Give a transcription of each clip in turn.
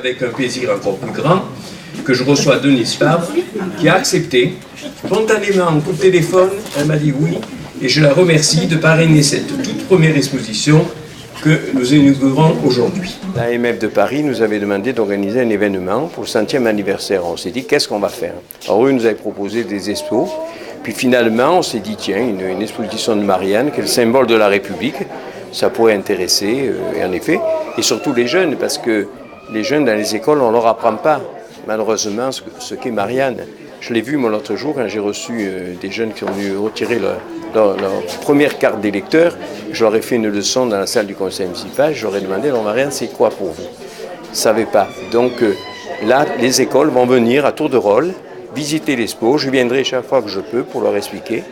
avec un plaisir encore plus grand que je reçois Denise Fabre, qui a accepté spontanément au coup de téléphone. Elle m'a dit oui, et je la remercie de parrainer cette toute première exposition que nous inaugurons aujourd'hui. L'AMF de Paris nous avait demandé d'organiser un événement pour le 100e anniversaire. On s'est dit, qu'est-ce qu'on va faire? Alors eux nous avaient proposé des expos, puis finalement on s'est dit, tiens, une exposition de Marianne, qui est le symbole de la République, ça pourrait intéresser, et en effet, et surtout les jeunes, parce que les jeunes dans les écoles, on ne leur apprend pas, malheureusement, ce qu'est Marianne. Je l'ai vu, moi, l'autre jour, quand j'ai reçu des jeunes qui ont dû retirer leur première carte d'électeur. Je leur ai fait une leçon dans la salle du conseil municipal. Je leur ai demandé, alors Marianne, c'est quoi pour vous? Ils ne savaient pas. Donc là, les écoles vont venir à tour de rôle visiter l'expo. Je viendrai chaque fois que je peux pour leur expliquer.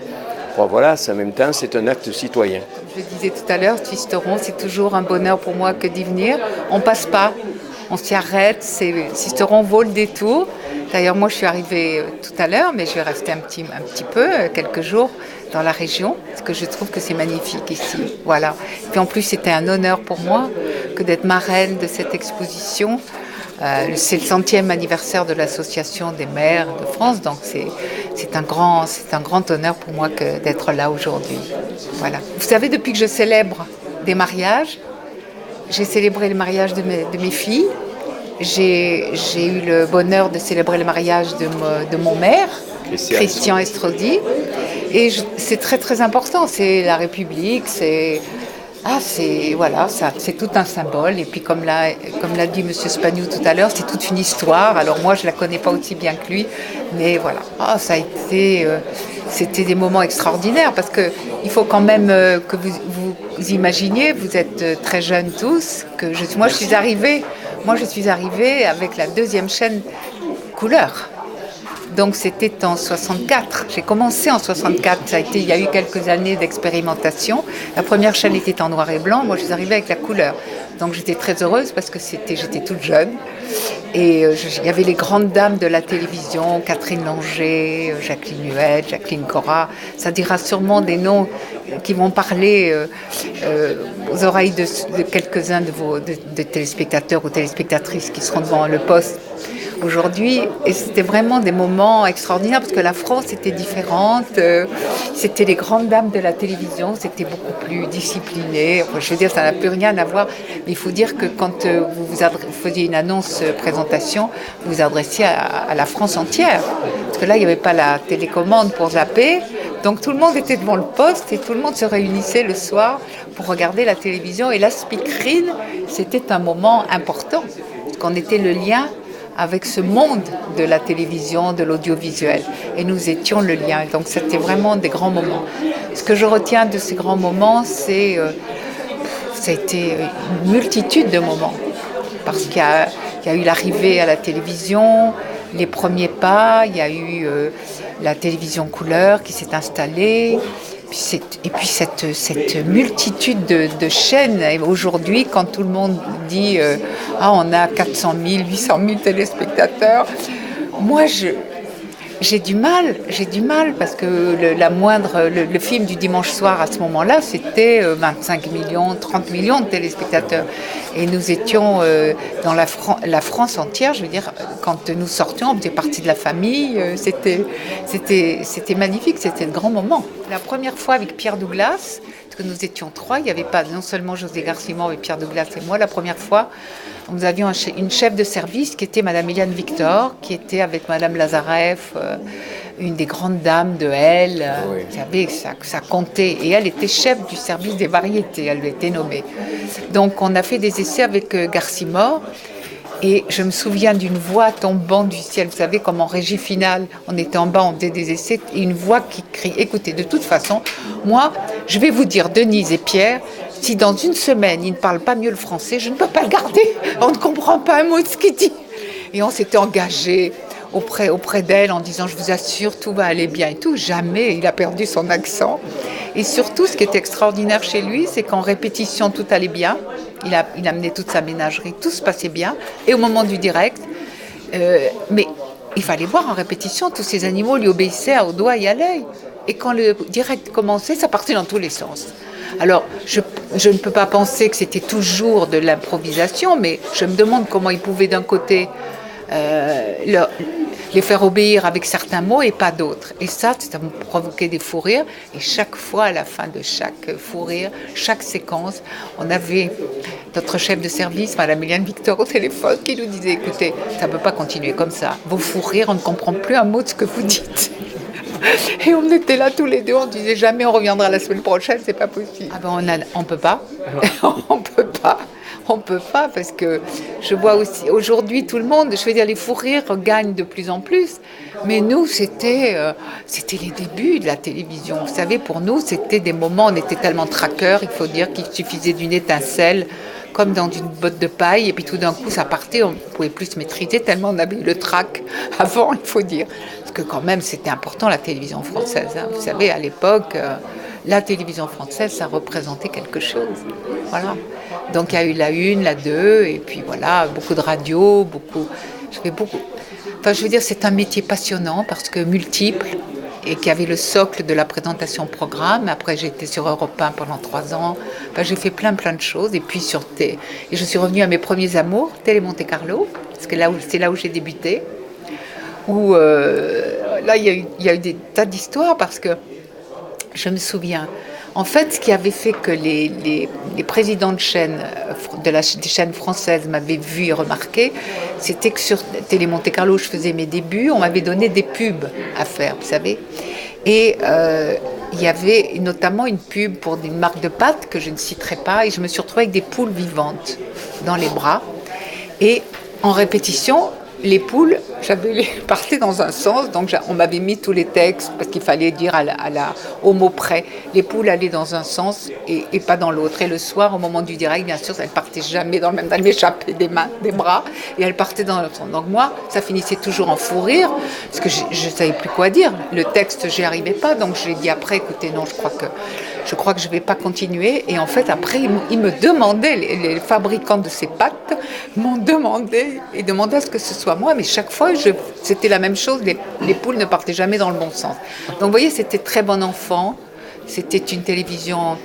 Bon, voilà, en même temps, c'est un acte citoyen. Je disais tout à l'heure, Sisteron, c'est toujours un bonheur pour moi que d'y venir. On ne passe pas, on s'y arrête. Sisteron vaut le détour. D'ailleurs, moi, je suis arrivée tout à l'heure, mais je vais rester un petit peu, quelques jours dans la région, parce que je trouve que c'est magnifique ici. Voilà. Puis en plus, c'était un honneur pour moi que d'être marraine de cette exposition. C'est le 100e anniversaire de l'Association des maires de France, donc c'est un grand honneur pour moi que d'être là aujourd'hui. Voilà. Vous savez, depuis que je célèbre des mariages, j'ai célébré le mariage de mes filles. J'ai eu le bonheur de célébrer le mariage de mon maire, Christian Estrosi. Et c'est très très important, c'est la République, c'est tout un symbole. Et puis comme l'a dit M. Spagnou tout à l'heure, c'est toute une histoire. Alors moi je ne la connais pas aussi bien que lui, mais voilà. C'était des moments extraordinaires parce qu'il faut quand même que vous imaginiez, vous êtes très jeunes tous, moi je suis arrivée avec la deuxième chaîne couleur. Donc c'était en 64. J'ai commencé en 64. Il y a eu quelques années d'expérimentation. La première chaîne était en noir et blanc. Moi, je suis arrivée avec la couleur. Donc j'étais très heureuse parce que j'étais toute jeune. Et il y avait les grandes dames de la télévision, Catherine Langer, Jacqueline Huette, Jacqueline Cora. Ça dira sûrement des noms qui vont parler aux oreilles de quelques-uns de téléspectateurs ou téléspectatrices qui seront devant le poste aujourd'hui. Et c'était vraiment des moments extraordinaires parce que la France était différente. C'était les grandes dames de la télévision, c'était beaucoup plus discipliné. Enfin, je veux dire, ça n'a plus rien à voir. Mais il faut dire que quand vous faisiez une annonce présentation, vous vous adressiez à la France entière. Parce que là, il n'y avait pas la télécommande pour zapper. Donc tout le monde était devant le poste et tout le monde se réunissait le soir pour regarder la télévision. Et la speakerine, c'était un moment important. Parce qu'on était le lien avec ce monde de la télévision, de l'audiovisuel. Et nous étions le lien. Donc c'était vraiment des grands moments. Ce que je retiens de ces grands moments, ça a été une multitude de moments. Parce qu'il y a eu l'arrivée à la télévision, les premiers pas, il y a eu la télévision couleur qui s'est installée. Et puis cette multitude de chaînes. Et aujourd'hui, quand tout le monde dit on a 400 000, 800 000 téléspectateurs, moi j'ai du mal parce que le film du dimanche soir à ce moment-là, c'était 25 millions, 30 millions de téléspectateurs. Et nous étions dans la France entière, je veux dire, quand nous sortions, on faisait partie de la famille, c'était magnifique, c'était de grands moments. La première fois avec Pierre Douglas, parce que nous étions trois, il n'y avait pas non seulement José Garcimon, mais Pierre Douglas et moi, la première fois, nous avions une chef de service qui était Madame Eliane Victor, qui était avec Madame Lazareff, une des grandes dames de Elle. Oui. Vous savez, ça comptait. Et elle était chef du service des variétés, elle a été nommée. Donc on a fait des essais avec Garcimore. Et je me souviens d'une voix tombant du ciel. Vous savez, comme en régie finale, on était en bas, on faisait des essais, et une voix qui crie, écoutez, de toute façon, moi, je vais vous dire, Denise et Pierre, si dans une semaine, ils ne parlent pas mieux le français, je ne peux pas le garder. On ne comprend pas un mot de ce qu'il dit. Et on s'était engagés auprès d'elle en disant, je vous assure, tout va aller bien et tout. Jamais il a perdu son accent. Et surtout, ce qui est extraordinaire chez lui, c'est qu'en répétition, tout allait bien. Il a amené toute sa ménagerie, tout se passait bien. Et au moment du direct, mais il fallait voir en répétition, tous ces animaux lui obéissaient au doigt et à l'œil. Et quand le direct commençait, ça partait dans tous les sens. Alors, je ne peux pas penser que c'était toujours de l'improvisation, mais je me demande comment ils pouvaient d'un côté les faire obéir avec certains mots et pas d'autres. Et ça me provoquait des fous rires. Et chaque fois, à la fin de chaque fou rire, chaque séquence, on avait notre chef de service, Madame Eliane Victor, au téléphone, qui nous disait, écoutez, ça ne peut pas continuer comme ça. Vos fous rires, on ne comprend plus un mot de ce que vous dites. Et on était là tous les deux, on disait jamais on reviendra la semaine prochaine, c'est pas possible. Ah ben on peut pas, on peut pas parce que je vois aussi aujourd'hui tout le monde, je veux dire les fous rires gagnent de plus en plus, mais nous c'était les débuts de la télévision. Vous savez, pour nous c'était des moments, on était tellement traqueurs, il faut dire qu'il suffisait d'une étincelle comme dans une botte de paille, et puis tout d'un coup ça partait, on ne pouvait plus se maîtriser tellement on avait eu le trac avant, il faut dire. Parce que quand même c'était important la télévision française. Hein. Vous savez, à l'époque, la télévision française, ça représentait quelque chose. Voilà. Donc il y a eu la 1, la 2, et puis voilà, beaucoup de radio, je veux dire, c'est un métier passionnant parce que multiple, et qui avait le socle de la présentation programme. Après, j'ai été sur Europe 1 pendant 3 ans. Enfin, j'ai fait plein de choses. Et puis, et je suis revenue à mes premiers amours, Télé Monte Carlo, parce que c'est là où j'ai débuté. Où, là, il y a eu des tas d'histoires parce que je me souviens. En fait, ce qui avait fait que les présidents de chaînes, des chaînes françaises m'avaient vu et remarqué, c'était que sur Télé Monte Carlo, où je faisais mes débuts, on m'avait donné des pubs à faire, vous savez. Et il y avait notamment une pub pour une marque de pâtes que je ne citerai pas, et je me suis retrouvée avec des poules vivantes dans les bras. Et en répétition, les poules, partaient dans un sens, donc on m'avait mis tous les textes parce qu'il fallait dire au mot près. Les poules allaient dans un sens et pas dans l'autre. Et le soir, au moment du direct, bien sûr, elles ne partaient jamais dans le même, elles m'échappaient des mains, des bras, et elles partaient dans l'autre sens. Donc moi, ça finissait toujours en fou rire, parce que je ne savais plus quoi dire. Le texte, j'y arrivais pas, donc j'ai dit après, écoutez, non, je crois que je ne vais pas continuer. Et en fait, après, ils me demandaient, les fabricants de ces pâtes m'ont demandé, et demandaient à ce que ce soit moi, mais chaque fois, c'était la même chose, les poules ne partaient jamais dans le bon sens. Donc vous voyez, c'était très bon enfant, c'était une télévision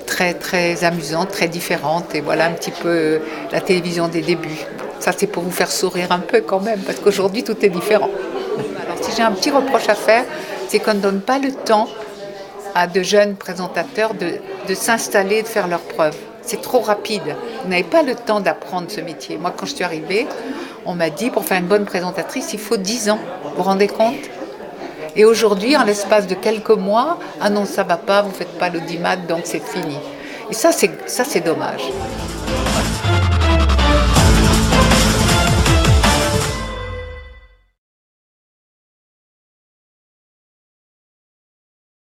très, très amusante, très différente, et voilà un petit peu la télévision des débuts. Ça, c'est pour vous faire sourire un peu quand même, parce qu'aujourd'hui, tout est différent. Alors, si j'ai un petit reproche à faire, c'est qu'on ne donne pas le temps à de jeunes présentateurs de s'installer, de faire leurs preuves. C'est trop rapide. Vous n'avez pas le temps d'apprendre ce métier. Moi, quand je suis arrivée, on m'a dit, pour faire une bonne présentatrice, il faut 10 ans. Vous vous rendez compte ? Et aujourd'hui, en l'espace de quelques mois, ah non, ça ne va pas, vous ne faites pas l'audimat, donc c'est fini. Et ça, c'est dommage.